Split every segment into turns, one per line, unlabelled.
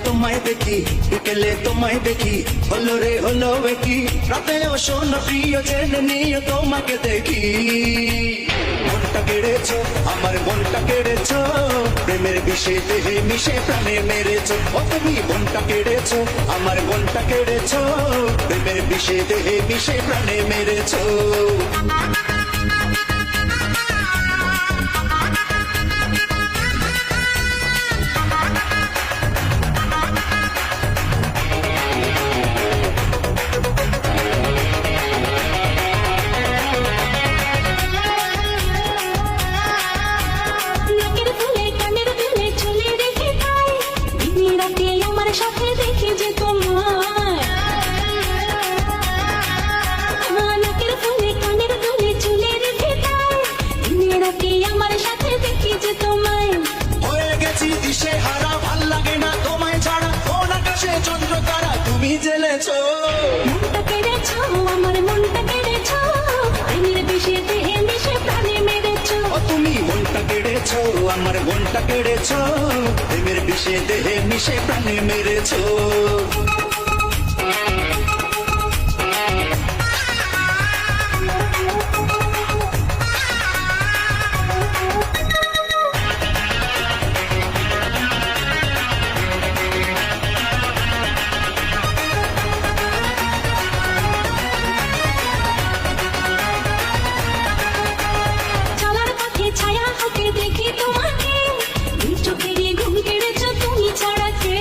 তোমায় দেখি, বিকেলে তোমায় দেখি, হলো রে হলো কি রাতেও শোনো প্রিয় জেনে নিয়ে তোমাকে দেখি। মনটা কেড়েছো, আমার মনটা কেড়েছো, প্রেমের বিষে দেহে মিশে প্রাণে মেরেছো। ও তুমি মনটা কেড়েছো, আমার মনটা কেড়েছো, প্রেমের বিষে দেহে মিশে প্রাণে মেরেছো।
সাথে দেখি যে তোমার নাকের ফুলে কানের দুলে চুলের ভেতর দিনে রাতে আমার সাথে দেখি যে তোমায়।
হয়ে গেছি দিশে হারা, ভাল লাগে না তোমায় ছাড়া, কোন আকাশে চন্দ্র তারা তুমি জ্বেলেছো।
মনটা কেড়েছো, আমার মনটা কেড়েছো, প্রেমের বিষে দেহে মিশে প্রাণে মেরেছো।
ও তুমি মনটা কেড়েছো, আমার মনটা কেড়েছো, প্রেমের বিষে দেহে মিশে প্রাণে মেরেছো।
চলার পথে ছায়া হাতে দেখি তোমাকে, দুই চোখেরই ঘুম কেড়েছো তুমি ছাড়া কে।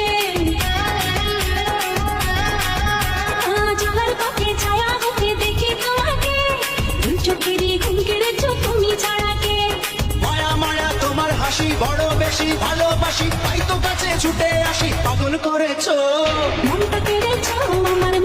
চলার পথে ছায়া হাতে দেখি তোমাকে, দুই চোখেরই ঘুম কেড়েছো তুমি ছাড়া কে।
মায়া মায়া তোমার হাসি বড় বেশি ভালোবাসি, তাই তো কাছে ছুটে আসি, পাগল করেছো।
মনটা কেড়েছো, আমার